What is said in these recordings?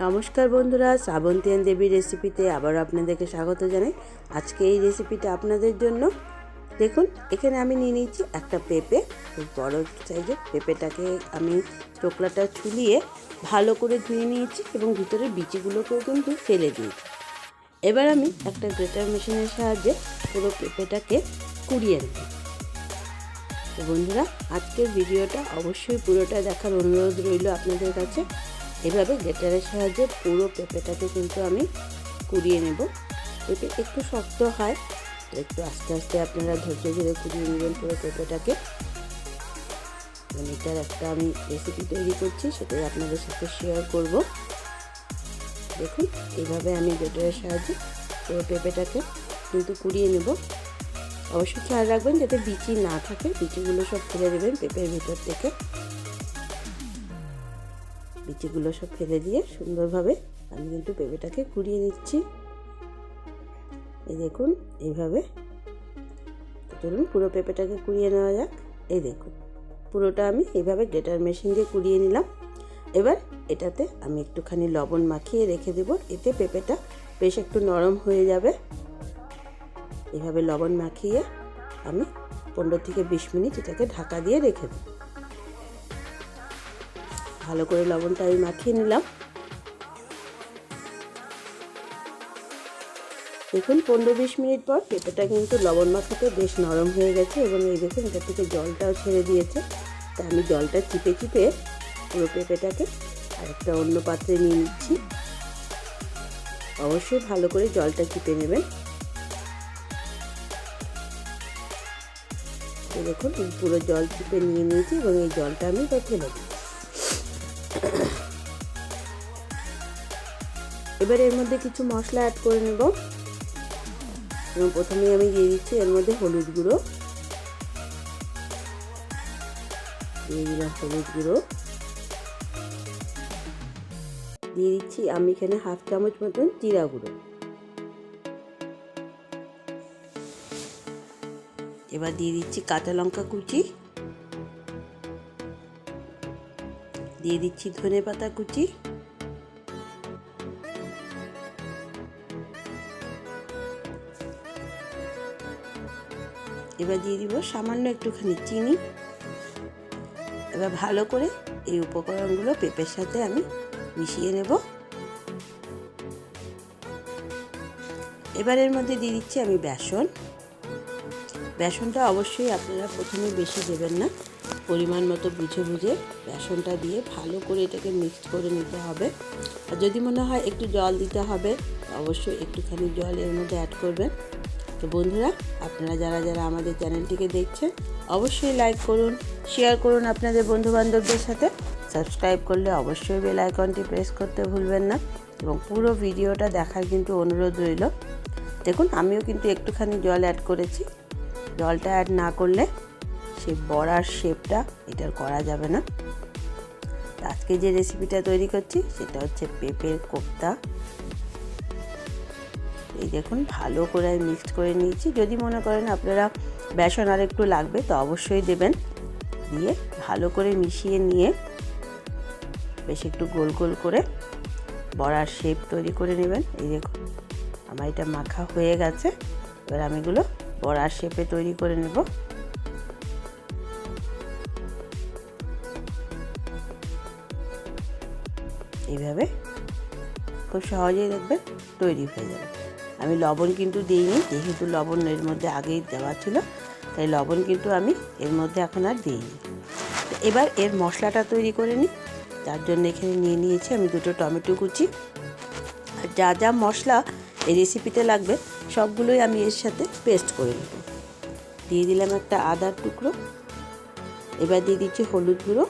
নমস্কার বন্ধুরা, শ্রাবন্তী দেবী রেসিপিতে আবার আপনাদেরকে স্বাগত জানাই। আজকে এই রেসিপিটা আপনাদের জন্য। দেখুন, এখানে আমি নিয়ে নিয়েছি একটা পেঁপে, খুব বড় সাইজের পেঁপেটাকে আমি টোকলাটা ছুলিয়ে ভালো করে ধুয়ে নিয়েছি এবং ভিতরের বিচিগুলোকেও কিন্তু ফেলে দিয়েছি। এবার আমি একটা গ্রেটার মেশিনের সাহায্যে পুরো পেঁপেটাকে কুড়িয়ে নেব। তো বন্ধুরা, আজকের ভিডিওটা অবশ্যই পুরোটা দেখার অনুরোধ রইল আপনাদের কাছে। এভাবে গ্রেটারের সাহায্যে পুরো পেঁপেটাকে কিন্তু আমি কুড়িয়ে নেব। পেঁপে একটু শক্ত হয়, তো একটু আস্তে আস্তে আপনারা ধৈর্য ধরে কুড়িয়ে নেবেন পুরো পেঁপেটাকে। এটার একটা আমি রেসিপি তৈরি করছি, সেটাই আপনাদের সাথে শেয়ার করব। দেখুন, এইভাবে আমি গ্রেটারের সাহায্যে পুরো পেঁপেটাকে কিন্তু কুড়িয়ে নেব। অবশ্যই খেয়াল রাখবেন যাতে বিচি না থাকে, বিচিগুলো সব ফেলে দেবেন পেঁপের ভিতর থেকে। বিচিগুলো সব ফেলে দিয়ে সুন্দরভাবে আমি কিন্তু পেঁপেটাকে কুড়িয়ে নিচ্ছি। এই দেখুন, এইভাবে। চলুন পুরো পেঁপেটাকে কুড়িয়ে নেওয়া যাক। এই দেখুন, পুরোটা আমি এইভাবে গ্রেটার মেশিন দিয়ে কুড়িয়ে নিলাম। এবার এটাতে আমি একটুখানি লবণ মাখিয়ে রেখে দেব, এতে পেঁপেটা বেশ একটু নরম হয়ে যাবে। এইভাবে লবণ মাখিয়ে আমি 15 থেকে 20 মিনিট এটাকে ঢাকা দিয়ে রেখে দেব। ভালো করে লবণটা আমি মাখিয়ে নিলাম। দেখুন, 15-20 মিনিট পর পেঁপেটা কিন্তু লবণ মাখাতে বেশ নরম হয়ে গেছে এবং এই দেখুন এটা থেকে জলটাও ছেড়ে দিয়েছে। তা আমি জলটা চিপে চিপে পুরো পেঁপেটাকে আরেকটা অন্য পাত্রে নিয়ে নিচ্ছি। অবশ্যই ভালো করে জলটা চিপে নেবেন। এই দেখুন, পুরো জল চিপে নিয়ে নিয়েছি এবং এই জলটা আমি ফেলে দিই। এবার এর মধ্যে কিছু মশলা অ্যাড করে নেব এবং প্রথমে আমি দিয়ে দিচ্ছি এর মধ্যে হলুদ গুঁড়ো। দিয়ে দিলাম হলুদ গুঁড়ো। দিয়ে দিচ্ছি আমি এখানে 1/2 চামচ মতন জিরা গুঁড়ো। এবার দিয়ে দিচ্ছি কাঁচা লঙ্কা কুচি। দিয়ে দিচ্ছি ধনেপাতা কুচি। এবার দিয়ে দিব সামান্য একটুখানি চিনি। এবার ভালো করে এই উপকরণগুলো পেঁপের সাথে আমি মিশিয়ে নেব। এবার এর মধ্যে দিয়ে দিচ্ছি আমি বেসন। বেসনটা অবশ্যই আপনারা প্রথমে বেশি দেবেন না, পরিমাণ মতো বুঝে বুঝে বেসনটা দিয়ে ভালো করে এটাকে মিক্সড করে নিতে হবে। আর যদি মনে হয় একটু জল দিতে হবে, অবশ্যই একটুখানি জল এর মধ্যে অ্যাড করবেন। তো বন্ধুরা, আপনারা যারা যারা আমাদের চ্যানেলটিকে দেখছেন অবশ্যই লাইক করুন, শেয়ার করুন আপনাদের বন্ধুবান্ধবদের সাথে। সাবস্ক্রাইব করলে অবশ্যই বেল আইকনটি প্রেস করতে ভুলবেন না এবং পুরো ভিডিওটা দেখার কিন্তু অনুরোধ রইল। দেখুন, আমিও কিন্তু একটুখানি জল অ্যাড করেছি। জলটা অ্যাড না করলে সেই বড়ার শেপটা এটার করা যাবে না। আজকে যে রেসিপিটা তৈরি করছি সেটা হচ্ছে পেঁপের কোপ্তা। এই দেখুন, ভালো করে মিক্সড করে নিয়েছি। যদি মনে করেন আপনারা বেসন আর একটু লাগবে তো অবশ্যই দেবেন। দিয়ে ভালো করে মিশিয়ে নিয়ে বেশ একটু গোল গোল করে বড়ার শেপ তৈরি করে নেবেন। এই দেখুন, আমার এটা মাখা হয়ে গেছে। এবার আমি এগুলো বড়ার শেপে তৈরি করে নেব। এইভাবে খুব সহজেই দেখবেন তৈরি হয়ে যাবে। আমি লবণ কিন্তু দিইনি, যেহেতু লবণ এর মধ্যে আগেই দেওয়া ছিল, তাই লবণ কিন্তু আমি এর মধ্যে এখন আর দিইনি। এবার এর মশলাটা তৈরি করে নিই। তার জন্য এখানে নিয়ে নিয়েছি আমি 2টো টমেটো কুচি। আর যা যা মশলা এই রেসিপিতে লাগবে সবগুলোই আমি এর সাথে পেস্ট করে নেব। দিয়ে দিলাম একটা আদার টুকরো। এবার দিয়ে দিচ্ছি হলুদ গুঁড়ো,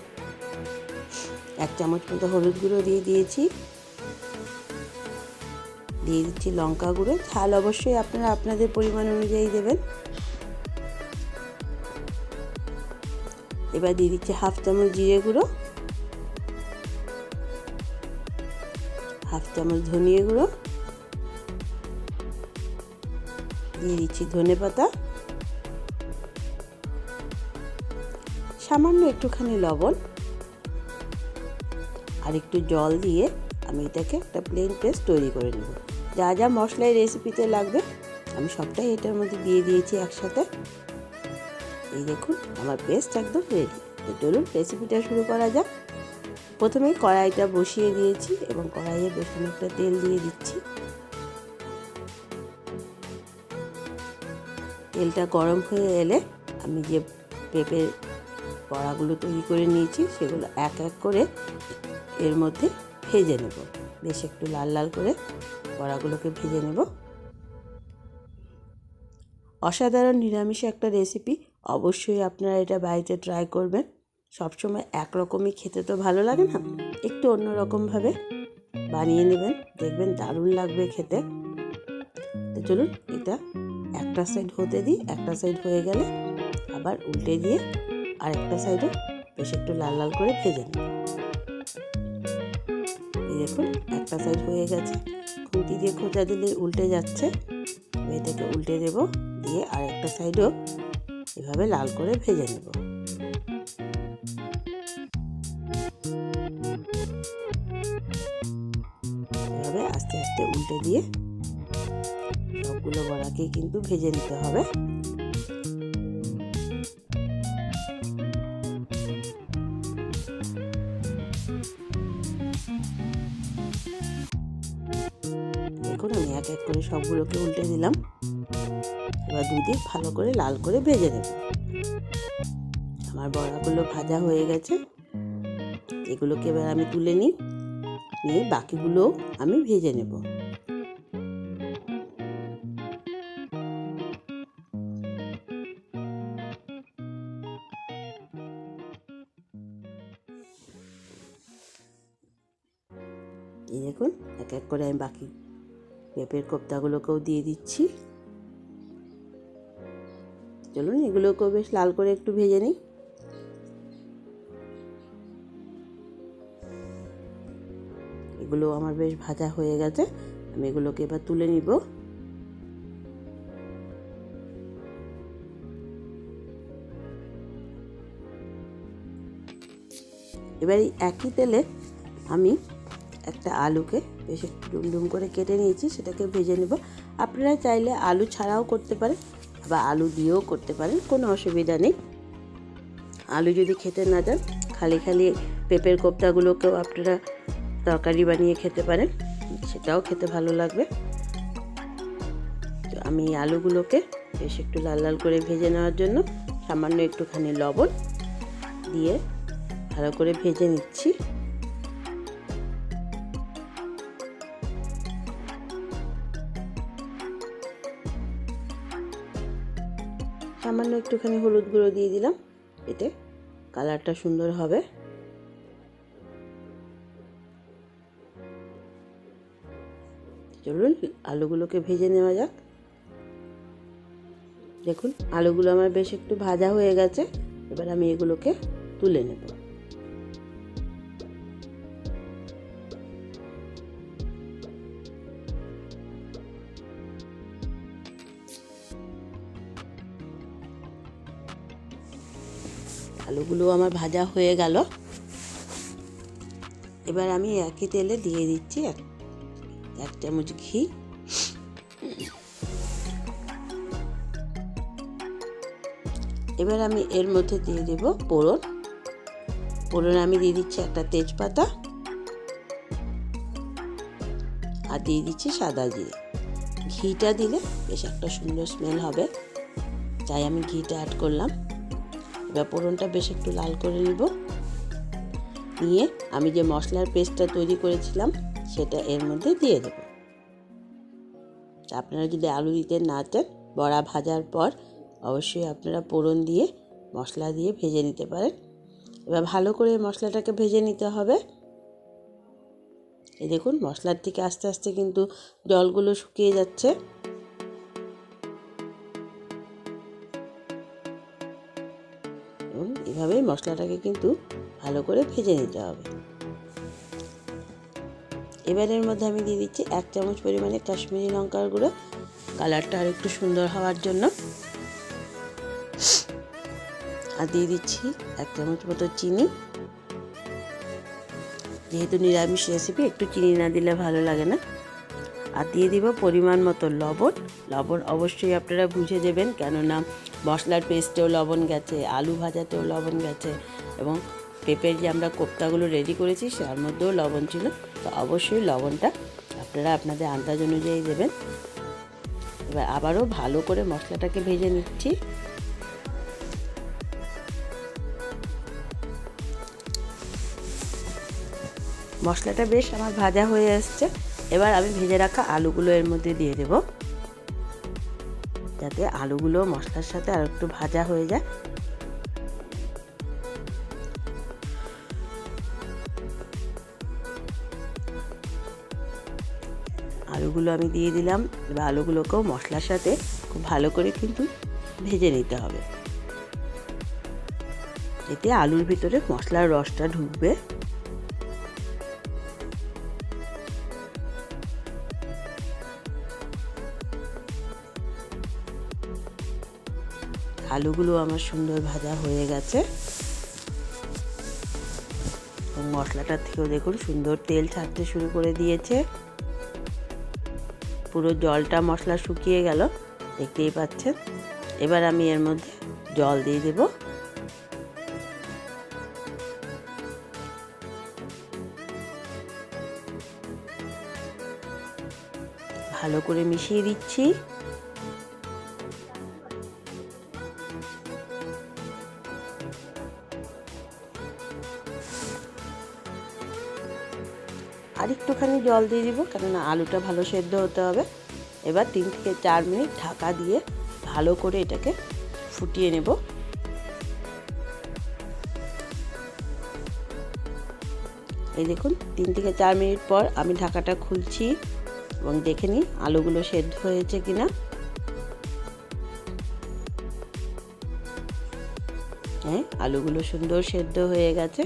1 চামচ মতো হলুদ গুঁড়ো দিয়ে দিয়েছি। দিয়ে দিচ্ছি লঙ্কা গুঁড়ো, ঝাল অবশ্যই আপনারা আপনাদের পরিমাণ অনুযায়ী দেবেন। এবার দিয়ে দিচ্ছি 1/2 চামচ জিরে গুঁড়ো, 1/2 চামচ ধনিয়া গুঁড়ো, দিয়ে দিচ্ছি ধনেপাতা, সামান্য একটুখানি লবণ আর একটু জল দিয়ে আমি এটাকে একটা প্লেন পেস্ট তৈরি করে নেব। যা যা মশলা এই রেসিপিতে লাগবে আমি সবটাই এটার মধ্যে দিয়ে দিয়েছি একসাথে। এই দেখুন আমার পেস্ট একদম রেডি। তো চলুন রেসিপিটা শুরু করা যাক। প্রথমেই কড়াইটা বসিয়ে দিয়েছি এবং কড়াইয়ে বেশ অনেকটা তেল দিয়ে দিচ্ছি। তেলটা গরম হয়ে এলে আমি যে পেঁপের বড়াগুলো তৈরি করে নিয়েছি সেগুলো এক এক করে এর মধ্যে ভেজে নেব। বেশ একটু লাল লাল করে বড়াগুলোকে ভেজে নেব। অসাধারণ নিরামিষ একটা রেসিপি, অবশ্যই আপনারা এটা বাড়িতে ট্রাই করবেন। সবসময় একরকমই খেতে তো ভালো লাগে না, একটু অন্যরকমভাবে বানিয়ে নেবেন, দেখবেন দারুণ লাগবে খেতে। তো চলুন এটা একটা সাইড হতে দিই। একটা সাইড হয়ে গেলে আবার উল্টে দিয়ে আরেকটা সাইডও বেশ একটু লাল লাল করে ভেজে নেব। এই দেখুন একটা সাইড হয়ে গেছে, খুন্তি দিয়ে খোঁচা দিলে উল্টে যাচ্ছে। এটাকে উল্টে দেব, দিয়ে আরেকটা সাইডও এভাবে লাল করে ভেজে নেব। এভাবে আস্তে আস্তে উল্টে দিয়ে সবগুলো বড়াকেই কিন্তু ভেজে নিতে হবে। দেখুন আমি এক এক করে সবগুলোকে উল্টে দিলাম। এবার দুদিক ভালো করে লাল করে ভেজে নেব। আমার বড়াগুলো ভাজা হয়ে গেছে, এগুলোকে এবার আমি তুলে নিই, নিয়ে বাকিগুলো আমি ভেজে নেব। এই দেখুন এক এক করে আমি বাকি পেঁপের কোপ্তাগুলোকেও দিয়ে দিচ্ছি। চলুন এগুলোকেও বেশ লাল করে একটু ভেজে নিই। এগুলো আমার বেশ ভাজা হয়ে গেছে, আমি এগুলোকে এবার তুলে নিব। এবার এই একই তেলে আমি একটা আলুকে বেশ একটু ডুমডুম করে কেটে নিয়েছি, সেটাকে ভেজে নেব। আপনারা চাইলে আলু ছাড়াও করতে পারেন, আবার আলু দিয়েও করতে পারেন, কোনো অসুবিধা নেই। আলু যদি খেতে না চান, খালি খালি পেঁপের কোপ্তাগুলোকেও আপনারা তরকারি বানিয়ে খেতে পারেন, সেটাও খেতে ভালো লাগবে। তো আমি আলুগুলোকে বেশ একটু লাল লাল করে ভেজে নেওয়ার জন্য সামান্য একটুখানি লবণ দিয়ে ভালো করে ভেজে নিচ্ছি। সামান্য একটুখানি হলুদ গুঁড়ো দিয়ে দিলাম, এতে কালারটা সুন্দর হবে। চলুন আলুগুলোকে ভেজে নেওয়া যাক। দেখুন আলুগুলো আমার বেশ একটু ভাজা হয়ে গেছে, এবার আমি এগুলোকে তুলে নেব। আলুগুলো আমার ভাজা হয়ে গেল, এবার আমি একই তেলে দিয়ে দিচ্ছি এক চামচ ঘি। এবার আমি এর মধ্যে দিয়ে দেব ফোড়ন। ফোড়ন আমি দিয়ে দিচ্ছি একটা তেজপাতা, আর দিয়ে দিচ্ছি সাদা জিরে। ঘিটা দিলে বেশ একটা সুন্দর স্মেল হবে, তাই আমি ঘিটা অ্যাড করলাম। এবার ফোড়নটা বেশ একটু লাল করে নিব, নিয়ে আমি যে মশলার পেস্টটা তৈরি করেছিলাম সেটা এর মধ্যে দিয়ে দেব। আপনারা যদি আলু দিতে না চান, বড়া ভাজার পর অবশ্যই আপনারা ফোড়ন দিয়ে মশলা দিয়ে ভেজে নিতে পারেন। এবার ভালো করে মশলাটাকে ভেজে নিতে হবে। এই দেখুন মশলার থেকে আস্তে আস্তে কিন্তু জলগুলো শুকিয়ে যাচ্ছে। এবং এভাবেই মশলাটাকে কিন্তু ভালো করে ভেজে নিতে হবে। এবার এর মধ্যে আমি দিয়ে দিচ্ছি 1 চামচ পরিমাণে কাশ্মীরি লঙ্কার গুঁড়ো, কালারটা আর একটু সুন্দর হওয়ার জন্য। আর দিয়ে দিচ্ছি 1 চামচ মতো চিনি, যেহেতু নিরামিষ রেসিপি একটু চিনি না দিলে ভালো লাগে না। আর দিয়ে দিব পরিমাণ মতো লবণ। লবণ অবশ্যই আপনারা বুঝে দেবেন, কেননা মশলার পেস্টেও লবণ গেছে, আলু ভাজাতেও লবণ গেছে, এবং পেঁপের যে আমরা কোপ্তাগুলো রেডি করেছি তার মধ্যেও লবণ ছিল। তো অবশ্যই লবণটা আপনারা আপনাদের আন্দাজ অনুযায়ী দেবেন। এবার আবারও ভালো করে মশলাটাকে ভেজে নিচ্ছি। মশলাটা বেশ আমার ভাজা হয়ে আসছে। এবার আমি ভেজে রাখা আলুগুলো এর মধ্যে দিয়ে দেব, যাতে আলুগুলো মশলার সাথে আর একটু ভাজা হয়ে যায়। আলুগুলো আমি দিয়ে দিলাম। এবার আলুগুলোকেও মশলার সাথে খুব ভালো করে কিন্তু ভেজে নিতে হবে, এতে আলুর ভিতরে মশলার রসটা ঢুকবে। আলুগুলো আমার সুন্দর ভাজা হয়ে গেছে এবং মশলাটার থেকেও দেখুন সুন্দর তেল ছাড়তে শুরু করে দিয়েছে। পুরো জলটা মশলা শুকিয়ে গেল, দেখতেই পাচ্ছেন। এবার আমি এর মধ্যে জল দিয়ে দেব। ভালো করে মিশিয়ে দিচ্ছি। আর একটুখানি জল দিয়ে দিব, কেননা আলুটা ভালো সেদ্ধ হতে হবে। এবার 3 থেকে 4 মিনিট ঢাকা দিয়ে ভালো করে এটাকে ফুটিয়ে নেব। এই দেখুন 3 থেকে 4 মিনিট পর আমি ঢাকাটা খুলছি এবং দেখে নিই আলুগুলো সেদ্ধ হয়েছে কিনা। হ্যাঁ, আলুগুলো সুন্দর সেদ্ধ হয়ে গেছে।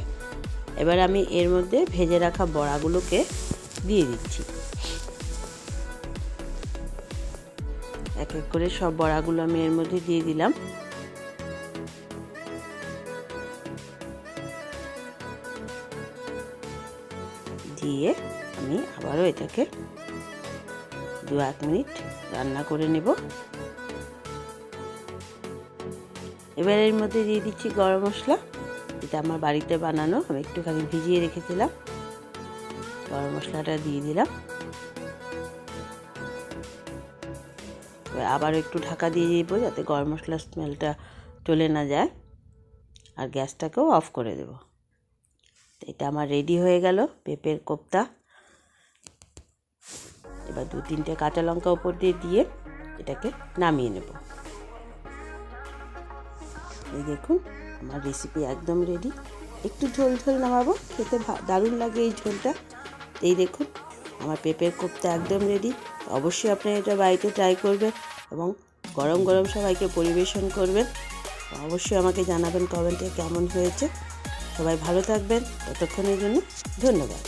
এবার আমি এর মধ্যে ভেজে রাখা বড়াগুলোকে দিয়ে দিচ্ছি। এক এক করে সব বড়াগুলো আমি এর মধ্যে দিয়ে দিলাম। দিয়ে আমি আবারও এটাকে 2-1 মিনিট রান্না করে নেব। এবার এর মধ্যে দিয়ে দিচ্ছি গরম মশলা। এটা আমার বাড়িতে বানানো, আমি একটুখানি ভিজিয়ে রেখেছিলাম। গরম মশলাটা দিয়ে দিলাম। আবার একটু ঢাকা দিয়ে দিব, যাতে গরম মশলার স্মেলটা চলে না যায়, আর গ্যাসটাকেও অফ করে দেব। এটা আমার রেডি হয়ে গেল পেঁপের কোপ্তা। এবার 2-3টে কাঁচা লঙ্কা উপর দিয়ে এটাকে নামিয়ে নেব। এই দেখুন আমার রেসিপি একদম রেডি। একটু ঝোল ঝোল নামাবো, খেতে দারুণ লাগে এই ঝোলটা। এই দেখুন আমার পেঁপের কোপ্তা একদম রেডি। অবশ্যই আপনারা এটা বাড়িতে ট্রাই করবেন এবং গরম গরম সবাইকে পরিবেশন করবেন। অবশ্যই আমাকে জানাবেন কমেন্টে কেমন হয়েছে। সবাই ভালো থাকবেন, ততক্ষণের জন্য ধন্যবাদ।